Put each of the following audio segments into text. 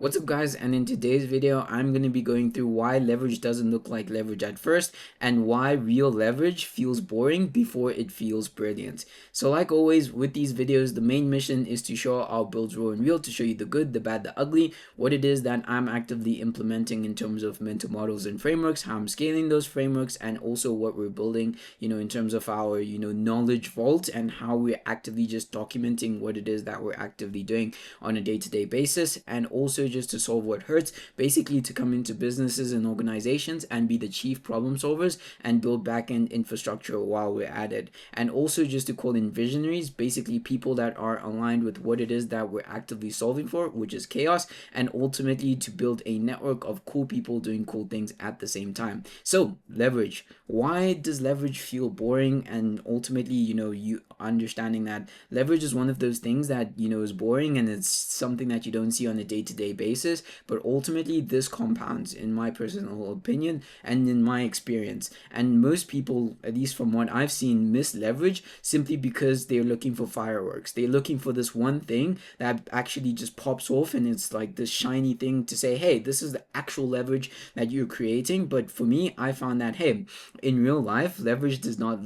What's up guys, and in today's video I'm going to be going through why leverage doesn't look like leverage at first and why real leverage feels boring before it feels brilliant. So like always with these videos, the main mission is to show our builds raw and real, to show you the good, the bad, the ugly, what it is that I'm actively implementing in terms of mental models and frameworks, how I'm scaling those frameworks, and also what we're building, in terms of our, knowledge vault, and how we're actively just documenting what it is that we're actively doing on a day-to-day basis, and also just to solve what hurts, basically to come into businesses and organizations and be the chief problem solvers and build back-end infrastructure while we're at it. And also just to call in visionaries, basically people that are aligned with what it is that we're actively solving for, which is chaos, and ultimately to build a network of cool people doing cool things at the same time. So leverage. Why does leverage feel boring? And ultimately, you understanding that leverage is one of those things that, is boring, and it's something that you don't see on a day-to-day basis, but ultimately this compounds, in my personal opinion and in my experience. And most people, at least from what I've seen, miss leverage simply because they're looking for fireworks. They're looking for this one thing that actually just pops off, and it's like this shiny thing to say, hey, this is the actual leverage that you're creating. But for me, I found that, hey, in real life, leverage does not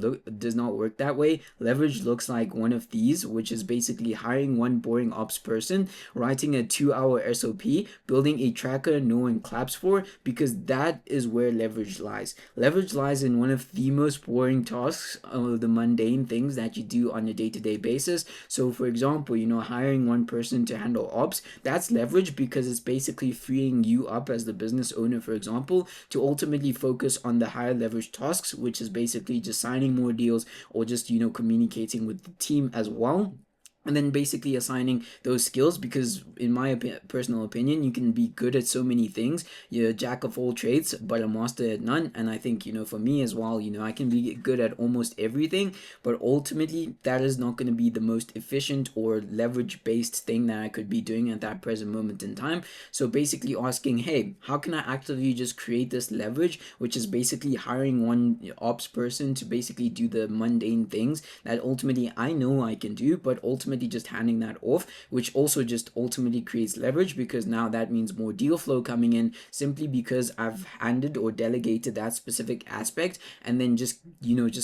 work that way. Leverage looks like one of these, which is basically hiring one boring ops person, writing a 2-hour SOP, building a tracker no one claps for, because that is where leverage lies. Leverage lies in one of the most boring tasks, the mundane things that you do on a day-to-day basis. So for example, hiring one person to handle ops, that's leverage because it's basically freeing you up as the business owner, for example, to ultimately focus on the higher leverage tasks, which is basically just signing more deals, or just communicating with the team as well, and then basically assigning those skills. Because in my personal opinion, you can be good at so many things. You're a jack of all trades but a master at none. And I think, for me as well, I can be good at almost everything, but ultimately that is not going to be the most efficient or leverage based thing that I could be doing at that present moment in time. So basically asking, hey, how can I actively just create this leverage, which is basically hiring one ops person to basically do the mundane things that ultimately I know I can do, but ultimately just handing that off, which also just ultimately creates leverage, because now that means more deal flow coming in, simply because I've handed or delegated that specific aspect, and then just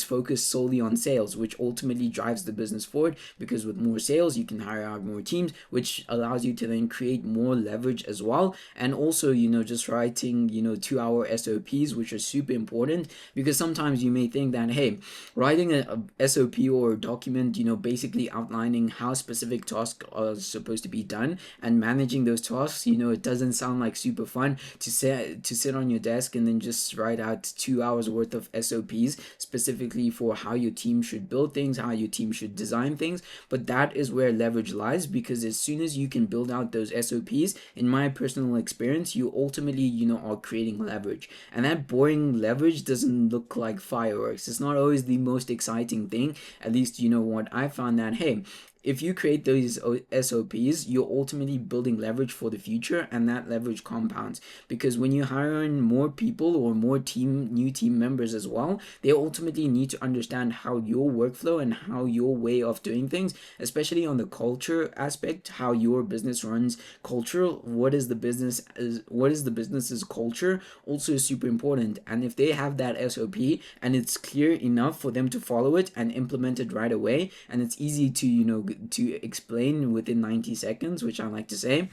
focus solely on sales, which ultimately drives the business forward, because with more sales you can hire out more teams, which allows you to then create more leverage as well. And also, just writing 2-hour SOPs, which are super important, because sometimes you may think that, hey, writing a SOP or a document, basically outlining how specific tasks are supposed to be done and managing those tasks, it doesn't sound like super fun to sit on your desk and then just write out 2 hours worth of SOPs specifically for how your team should build things, how your team should design things. But that is where leverage lies, because as soon as you can build out those SOPs, in my personal experience, you ultimately, are creating leverage. And that boring leverage doesn't look like fireworks. It's not always the most exciting thing. At least, what I found, that, hey, if you create those SOPs, you're ultimately building leverage for the future, and that leverage compounds. Because when you hire in more people or more new team members as well, they ultimately need to understand how your workflow and how your way of doing things, especially on the culture aspect, how your business runs, culture, what is the business's culture, also is super important. And if they have that SOP and it's clear enough for them to follow it and implement it right away, and it's easy to to explain within 90 seconds, which I like to say,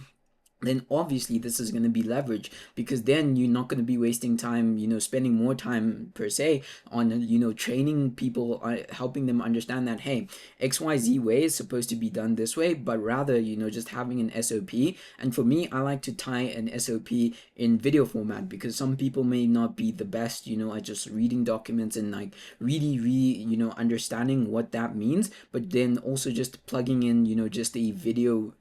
then obviously this is going to be leverage, because then you're not going to be wasting time, spending more time per se on, training people, helping them understand that, hey, XYZ way is supposed to be done this way, but rather, just having an SOP. And for me, I like to tie an SOP in video format, because some people may not be the best, at just reading documents and like really, understanding what that means, but then also just plugging in, just a video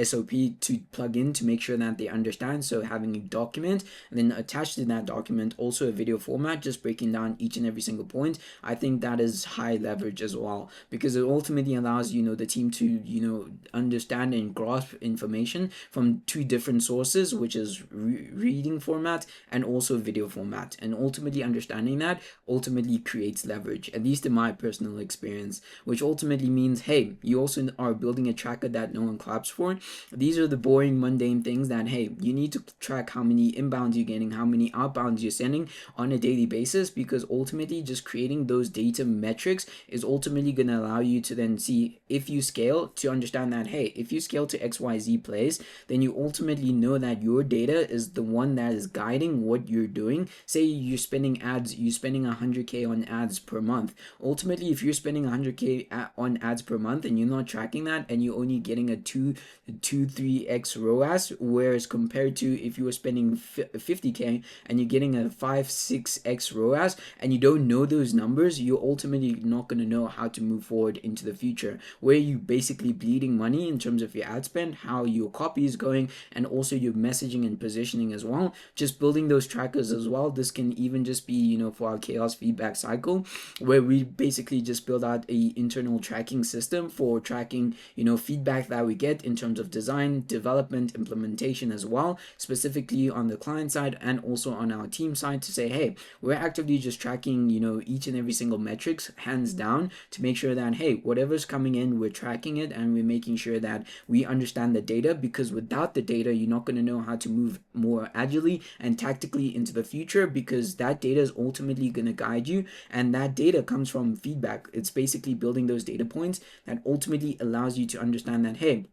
SOP to plug in to make sure that they understand. So having a document, and then attached to that document also a video format, just breaking down each and every single point, I think that is high leverage as well, because it ultimately allows the team to understand and grasp information from two different sources, which is reading format and also video format. And ultimately understanding that ultimately creates leverage, at least in my personal experience, which ultimately means, hey, you also are building a tracker that no one claps for. These are the boring, mundane things that, hey, you need to track how many inbounds you're getting, how many outbounds you're sending on a daily basis, because ultimately just creating those data metrics is ultimately going to allow you to then see if you scale, to understand that, hey, if you scale to XYZ place, then you ultimately know that your data is the one that is guiding what you're doing. Say you're spending 100K on ads per month. Ultimately, if you're spending 100K on ads per month and you're not tracking that, and you're only getting a 3x ROAS, whereas compared to if you were spending 50K and you're getting a 5-6x ROAS, and you don't know those numbers, you're ultimately not going to know how to move forward into the future, where you basically bleeding money in terms of your ad spend, how your copy is going, and also your messaging and positioning as well. Just building those trackers as well. This can even just be, for our chaos feedback cycle, where we basically just build out a internal tracking system for tracking, feedback that we get in terms of design, development, implementation as well, specifically on the client side and also on our team side, to say, hey, we're actively just tracking, each and every single metrics hands down, to make sure that, hey, whatever's coming in, we're tracking it, and we're making sure that we understand the data, because without the data, you're not going to know how to move more agilely and tactically into the future, because that data is ultimately going to guide you, and that data comes from feedback. It's basically building those data points that ultimately allows you to understand that, hey,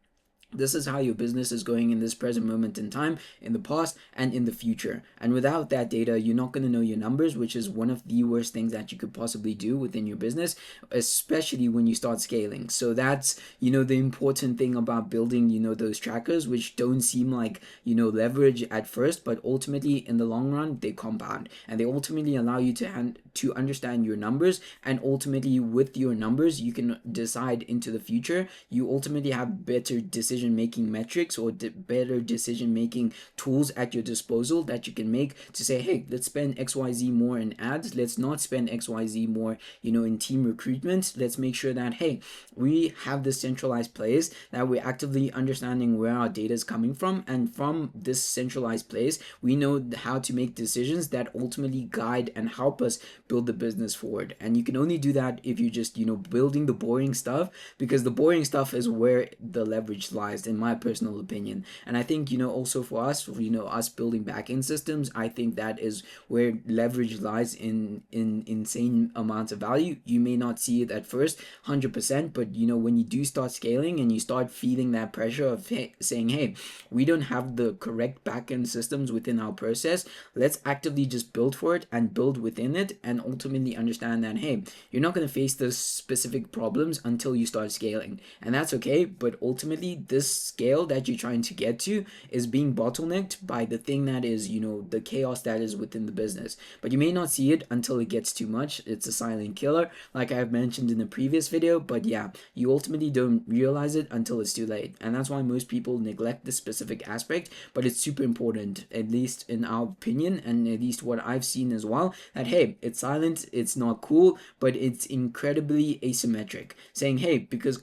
this is how your business is going in this present moment in time, in the past, and in the future. And without that data, you're not going to know your numbers, which is one of the worst things that you could possibly do within your business, especially when you start scaling. So that's, the important thing about building, those trackers, which don't seem like, leverage at first, but ultimately in the long run, they compound, and they ultimately allow you to understand your numbers. And ultimately with your numbers, you can decide into the future. You ultimately have better decision making metrics, or better decision making tools at your disposal that you can make to say, hey, let's spend XYZ more in ads, let's not spend XYZ more in team recruitment. Let's make sure that, hey, we have this centralized place, that we're actively understanding where our data is coming from, and from this centralized place, we know how to make decisions that ultimately guide and help us build the business forward. And you can only do that if you just building the boring stuff, because the boring stuff is where the leverage lies, in my personal opinion. And I think also for us, us building backend systems, I think that is where leverage lies in insane amounts of value. You may not see it at first 100%, but when you do start scaling and you start feeling that pressure of saying, hey, we don't have the correct backend systems within our process, let's actively just build for it and build within it, and ultimately understand that, hey, you're not going to face those specific problems until you start scaling, and that's okay. But ultimately, this scale that you're trying to get to is being bottlenecked by the thing that is, the chaos that is within the business. But you may not see it until it gets too much. It's a silent killer, like I've mentioned in the previous video. But yeah, you ultimately don't realize it until it's too late, and that's why most people neglect this specific aspect. But it's super important, at least in our opinion, and at least what I've seen as well, that, hey, it's silent, it's not cool, but it's incredibly asymmetric, saying, hey, because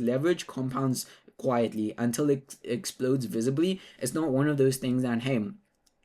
leverage compounds quietly until it explodes visibly. It's not one of those things that, hey,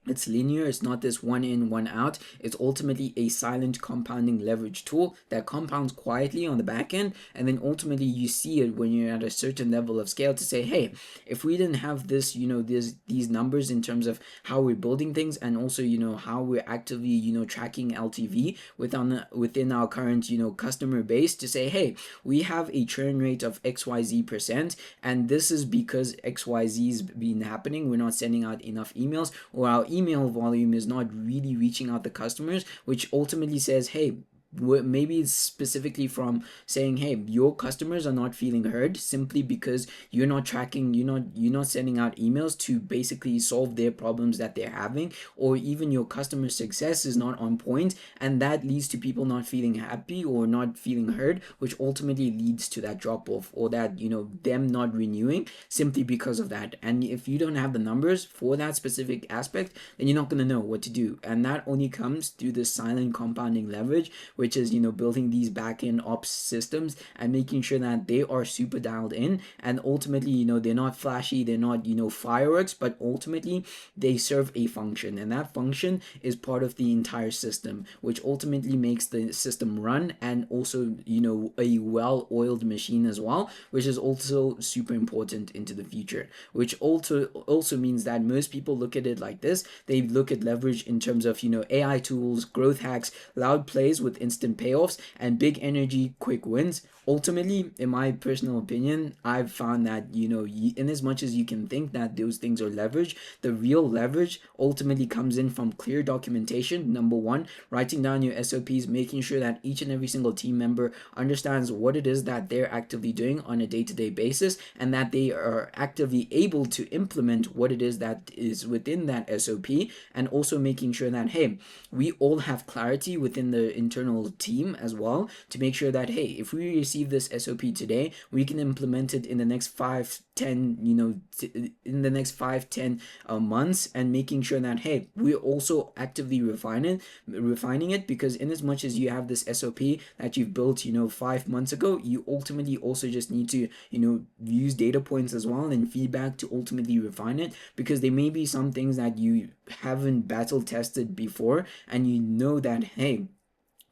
it's linear. It's not this one in, one out. It's ultimately a silent compounding leverage tool that compounds quietly on the back end, and then ultimately you see it when you're at a certain level of scale, to say, hey, if we didn't have this, these numbers in terms of how we're building things, and also how we're actively tracking LTV within our current customer base, to say, hey, we have a churn rate of XYZ%, and this is because XYZ's been happening. We're not sending out enough emails, or our email volume is not really reaching out to customers, which ultimately says, hey, maybe it's specifically from saying, hey, your customers are not feeling heard, simply because you're not tracking, you're not sending out emails to basically solve their problems that they're having, or even your customer success is not on point, and that leads to people not feeling happy or not feeling heard, which ultimately leads to that drop off, or that them not renewing simply because of that. And if you don't have the numbers for that specific aspect, then you're not going to know what to do, and that only comes through the silent compounding leverage, which is, building these back-end ops systems and making sure that they are super dialed in, and ultimately, they're not flashy, they're not, fireworks, but ultimately they serve a function, and that function is part of the entire system, which ultimately makes the system run, and also, a well-oiled machine as well, which is also super important into the future, which also means that most people look at it like this. They look at leverage in terms of, AI tools, growth hacks, loud plays with instant payoffs, and big energy quick wins. Ultimately, in my personal opinion, I've found that, in as much as you can think that those things are leverage, the real leverage ultimately comes in from clear documentation. Number one, writing down your SOPs, making sure that each and every single team member understands what it is that they're actively doing on a day-to-day basis, and that they are actively able to implement what it is that is within that SOP, and also making sure that, hey, we all have clarity within the internal team as well, to make sure that, hey, if we receive this SOP today, we can implement it in the next 5-10, in the next 5-10 months, and making sure that, hey, we're also actively refining it, because in as much as you have this SOP that you've built, 5 months ago, you ultimately also just need to, use data points as well and feedback to ultimately refine it, because there may be some things that you haven't battle tested before, and you know that, hey,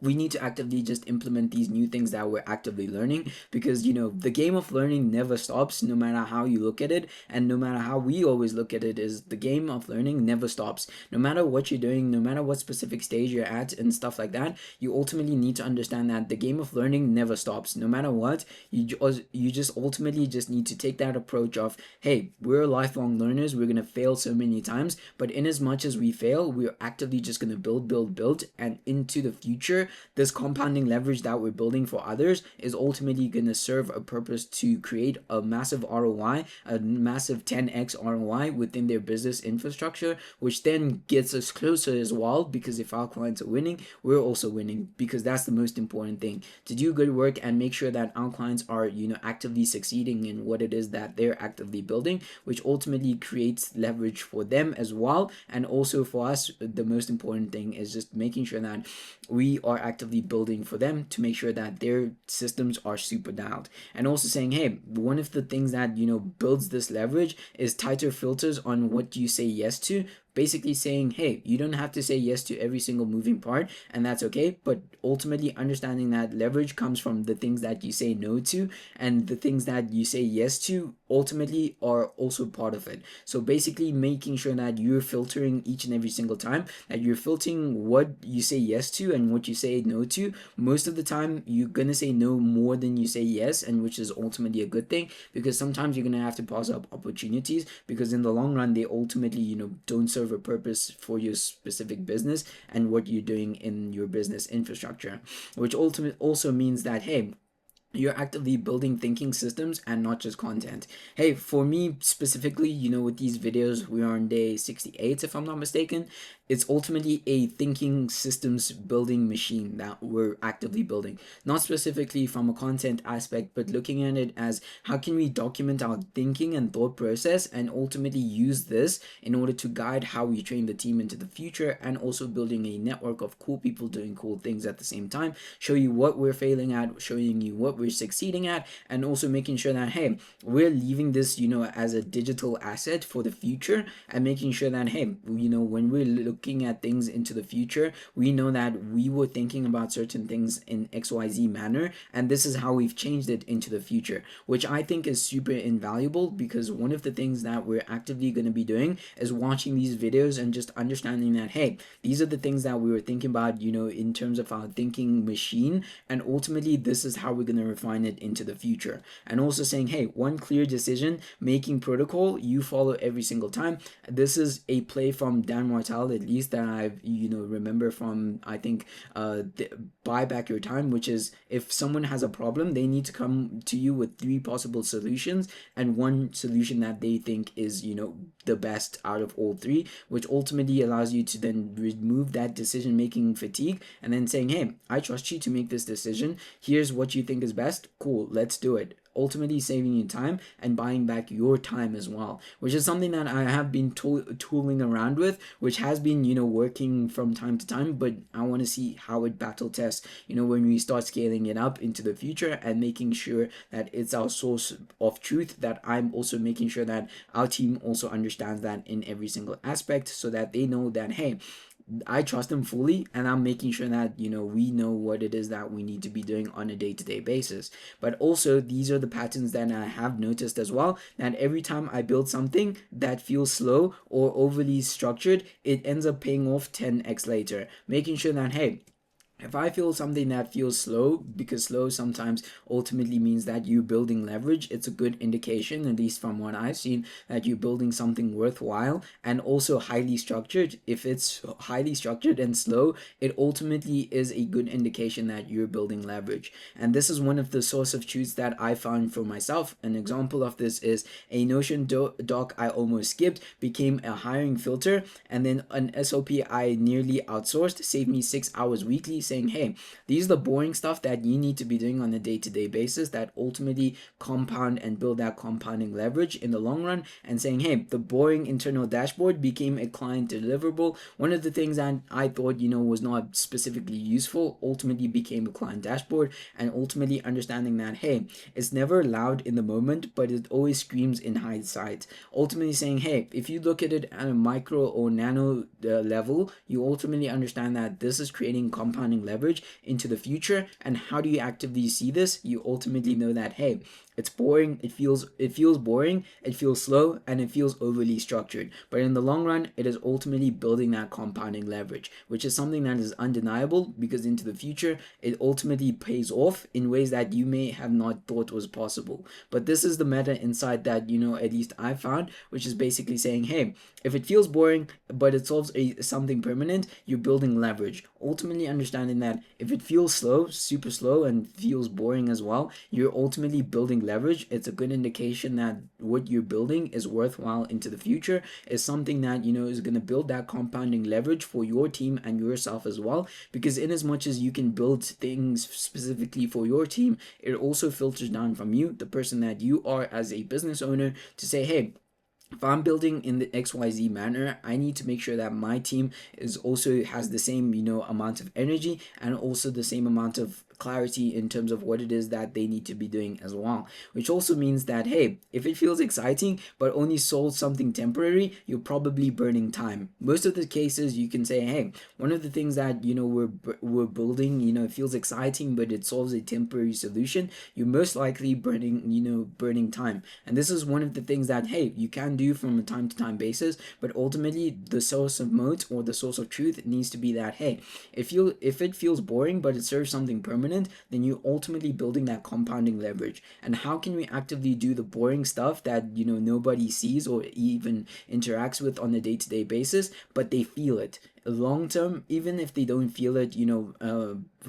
we need to actively just implement these new things that we're actively learning, because the game of learning never stops, no matter how you look at it, and no matter how we always look at it, is the game of learning never stops. No matter what you're doing, no matter what specific stage you're at and stuff like that, you ultimately need to understand that the game of learning never stops. No matter what, you just ultimately just need to take that approach of, hey, we're lifelong learners, we're gonna fail so many times, but in as much as we fail, we're actively just gonna build, and into the future, this compounding leverage that we're building for others is ultimately going to serve a purpose to create a massive ROI, a massive 10x ROI within their business infrastructure, which then gets us closer as well, because if our clients are winning, we're also winning, because that's the most important thing, to do good work and make sure that our clients are, actively succeeding in what it is that they're actively building, which ultimately creates leverage for them as well. And also for us, the most important thing is just making sure that we are actively building for them to make sure that their systems are super dialed. And also saying, hey, one of the things that builds this leverage is tighter filters on what you say yes to. Basically saying, hey, you don't have to say yes to every single moving part, and that's okay, but ultimately understanding that leverage comes from the things that you say no to, and the things that you say yes to ultimately are also part of it. So basically making sure that you're filtering each and every single time, that you're filtering what you say yes to and what you say no to. Most of the time you're gonna say no more than you say yes, and which is ultimately a good thing, because sometimes you're gonna have to pass up opportunities, because in the long run they ultimately don't serve a purpose for your specific business and what you're doing in your business infrastructure, which ultimately also means that, hey, you're actively building thinking systems and not just content. Hey, for me specifically, with these videos, we are on day 68 if I'm not mistaken. It's ultimately a thinking systems building machine that we're actively building, not specifically from a content aspect, but looking at it as how can we document our thinking and thought process, and ultimately use this in order to guide how we train the team into the future, and also building a network of cool people doing cool things at the same time, show you what we're failing at, showing you what we're succeeding at, and also making sure that, hey, we're leaving this as a digital asset for the future, and making sure that, hey, when we're looking at things into the future, we know that we were thinking about certain things in XYZ manner, and this is how we've changed it into the future, which I think is super invaluable, because one of the things that we're actively going to be doing is watching these videos and just understanding that, hey, these are the things that we were thinking about, in terms of our thinking machine, and ultimately this is how we're going to refine it into the future. And also saying, hey, one clear decision making protocol you follow every single time. This is a play from Dan Martell, at least that I've remember from, I think, Buy Back Your Time, which is, if someone has a problem, they need to come to you with 3 possible solutions, and one solution that they think is the best out of all 3, which ultimately allows you to then remove that decision making fatigue, and then saying, hey, I trust you to make this decision, here's what you think is best, cool, let's do it. ultimately saving you time and buying back your time as well, which is something that I have been tooling around with, which has been, working from time to time. But I want to see how it battle tests, when we start scaling it up into the future and making sure that it's our source of truth, that I'm also making sure that our team also understands that in every single aspect, so that they know that, hey, I trust them fully, and I'm making sure that we know what it is that we need to be doing on a day-to-day basis. But also, these are the patterns that I have noticed as well, that every time I build something that feels slow or overly structured, it ends up paying off 10x later, making sure that, hey, if I feel something that feels slow, because slow sometimes ultimately means that you're building leverage, it's a good indication, at least from what I've seen, that you're building something worthwhile and also highly structured. If it's highly structured and slow, it ultimately is a good indication that you're building leverage. And this is one of the source of truths that I found for myself. An example of this is a Notion doc I almost skipped became a hiring filter, and then an SOP I nearly outsourced saved me 6 hours weekly, saying, hey, these are the boring stuff that you need to be doing on a day-to-day basis that ultimately compound and build that compounding leverage in the long run. And saying, hey, the boring internal dashboard became a client deliverable. One of the things that I thought was not specifically useful ultimately became a client dashboard. And ultimately understanding that, hey, it's never loud in the moment, but it always screams in hindsight. Ultimately saying, hey, if you look at it at a micro or nano level, you ultimately understand that this is creating compounding leverage into the future. And how do you actively see this? You ultimately know that, hey, it's boring, it feels boring, it feels slow, and it feels overly structured. But in the long run, it is ultimately building that compounding leverage, which is something that is undeniable, because into the future, it ultimately pays off in ways that you may have not thought was possible. But this is the meta insight that, at least I found, which is basically saying, hey, if it feels boring, but it solves something permanent, you're building leverage. Ultimately understanding that if it feels slow, super slow, and feels boring as well, you're ultimately building leverage. It's a good indication that what you're building is worthwhile into the future, is something that is going to build that compounding leverage for your team and yourself as well. Because in as much as you can build things specifically for your team, it also filters down from you, the person that you are as a business owner, to say, hey, if I'm building in the XYZ manner, I need to make sure that my team is also has the same, amount of energy, and also the same amount of clarity in terms of what it is that they need to be doing as well. Which also means that, hey, if it feels exciting but only solves something temporary, you're probably burning time. Most of the cases you can say, hey, one of the things that we're building, it feels exciting but it solves a temporary solution, you're most likely burning time. And this is one of the things that, hey, you can do from a time to time basis, but ultimately the source of moat or the source of truth needs to be that, hey, if it feels boring but it serves something permanent, then you're ultimately building that compounding leverage. And how can we actively do the boring stuff that nobody sees or even interacts with on a day-to-day basis, but they feel it long term, even if they don't feel it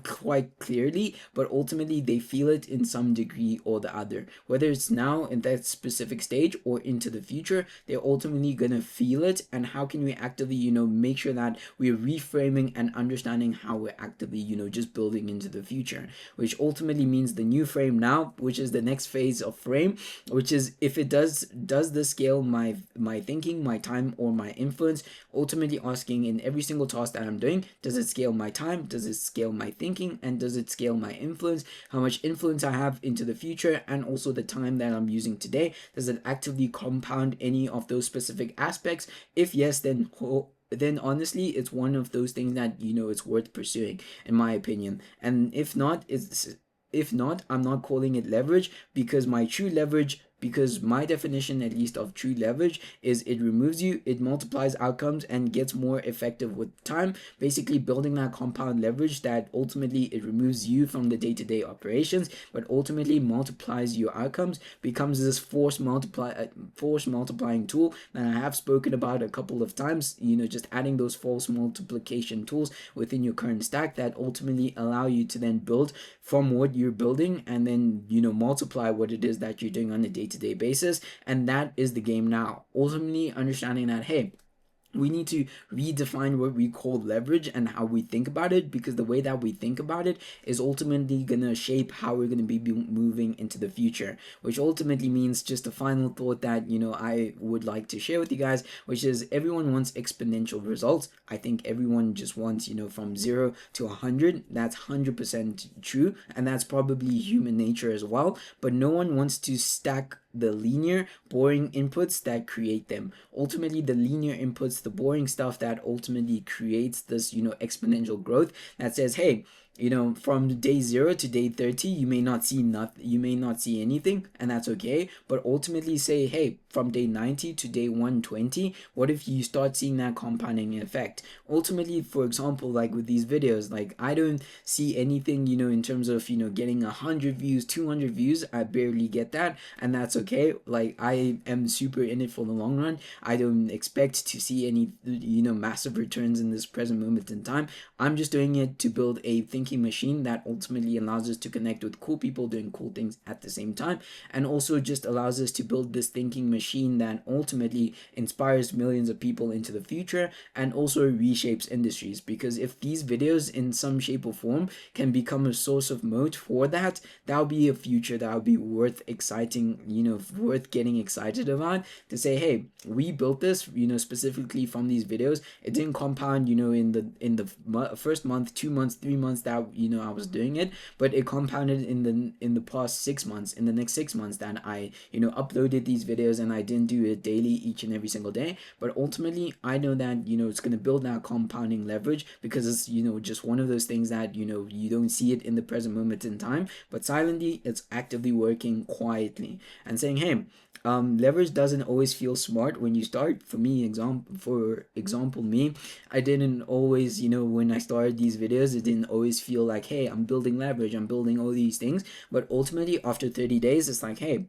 quite clearly, but ultimately they feel it in some degree or the other, whether it's now in that specific stage or into the future, they're ultimately gonna feel it. And how can we actively make sure that we're reframing and understanding how we're actively just building into the future, which ultimately means the new frame now, which is the next phase of frame, which is, if it does this scale my thinking, my time, or my influence, ultimately asking in every single task that I'm doing, does it scale my time, does it scale my thinking, and does it scale my influence, how much influence I have into the future, and also the time that I'm using today, does it actively compound any of those specific aspects? If yes, then honestly it's one of those things that it's worth pursuing, in my opinion. And if not, I'm not calling it leverage, because my definition, at least, of true leverage is it removes you, it multiplies outcomes, and gets more effective with time, basically building that compound leverage that ultimately it removes you from the day-to-day operations, but ultimately multiplies your outcomes, becomes this force multiplying tool that I have spoken about a couple of times, just adding those force multiplication tools within your current stack that ultimately allow you to then build from what you're building, and then multiply what it is that you're doing on a day-to-day basis. And that is the game now, ultimately understanding that, hey, we need to redefine what we call leverage and how we think about it, because the way that we think about it is ultimately going to shape how we're going to be moving into the future, which ultimately means just a final thought that I would like to share with you guys, which is everyone wants exponential results. I think everyone just wants from 0 to 100. That's 100% true, and that's probably human nature as well, but no one wants to stack the linear boring inputs that create them. Ultimately, the linear inputs, the boring stuff that ultimately creates this exponential growth, that says, hey, from day 0 to day 30, you may not see nothing, you may not see anything, and that's okay. But ultimately say, hey, from day 90 to day 120, what if you start seeing that compounding effect? Ultimately, for example, like with these videos, like I don't see anything in terms of getting 100 views, 200 views. I barely get that, and that's okay. Like I am super in it for the long run. I don't expect to see any massive returns in this present moment in time. I'm just doing it to build a thinking machine that ultimately allows us to connect with cool people doing cool things at the same time, and also just allows us to build this thinking machine that ultimately inspires millions of people into the future, and also reshapes industries. Because if these videos in some shape or form can become a source of moat for that'll be a future that'll be worth exciting, worth getting excited about, to say, hey, we built this specifically from these videos. It didn't compound in the first month, 2 months, 3 months that I was doing it, but it compounded in the past 6 months, in the next 6 months that I uploaded these videos, and I didn't do it daily each and every single day. But ultimately I know that it's going to build that compounding leverage, because it's just one of those things that you don't see it in the present moment in time, but silently it's actively working quietly and saying, hey, leverage doesn't always feel smart when you start. For example, me, I didn't always, when I started these videos, it didn't always feel like, hey, I'm building leverage, I'm building all these things. But ultimately, after 30 days, it's like, hey,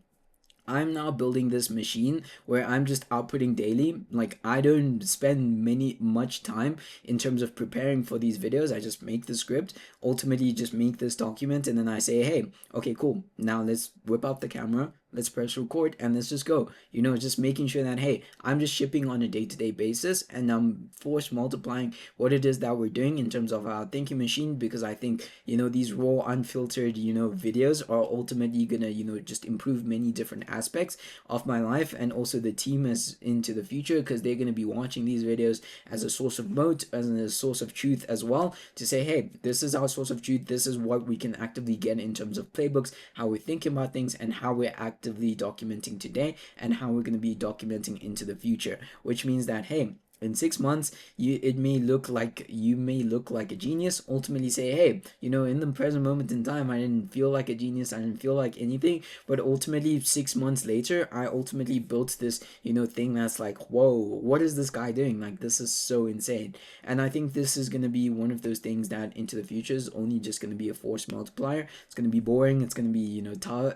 I'm now building this machine where I'm just outputting daily. Like I don't spend much time in terms of preparing for these videos. I just make the script, ultimately just make this document, and then I say, hey, okay, cool. Now let's whip out the camera. Let's press record and let's just go. Just making sure that, hey, I'm just shipping on a day-to-day basis, and I'm force multiplying what it is that we're doing in terms of our thinking machine, because I think these raw, unfiltered videos are ultimately gonna just improve many different aspects of my life, and also the team as into the future, because they're gonna be watching these videos as a source of moat, as a source of truth as well, to say, hey, this is our source of truth, this is what we can actively get in terms of playbooks, how we're thinking about things, and how we're actively documenting today, and how we're going to be documenting into the future. Which means that, hey, in 6 months, you may look like a genius. Ultimately say, hey, in the present moment in time, I didn't feel like a genius, I didn't feel like anything, but ultimately 6 months later, I ultimately built this thing that's like, whoa, what is this guy doing? Like, this is so insane. And I think this is going to be one of those things that into the future is only just going to be a force multiplier. It's going to be boring, it's going to be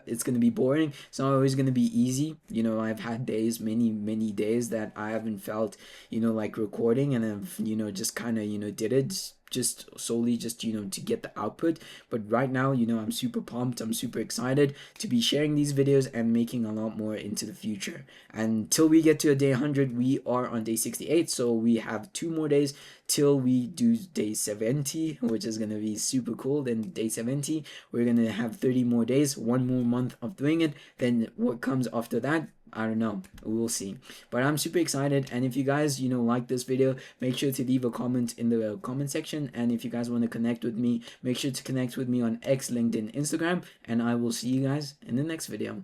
it's going to be boring. It's not always going to be easy. I've had days, many days, that I haven't felt like recording, and I've just kind of did it just solely just to get the output. But right now I'm super pumped, I'm super excited to be sharing these videos and making a lot more into the future. Until we get to a day 100, we are on day 68, so we have 2 more days till we do day 70, which is going to be super cool. Then day 70, we're going to have 30 more days, 1 more month of doing it. Then what comes after that, I don't know, we'll see. But I'm super excited, and if you guys like this video, make sure to leave a comment in the comment section. And if you guys want to connect with me, make sure to connect with me on X, LinkedIn, Instagram, and I will see you guys in the next video.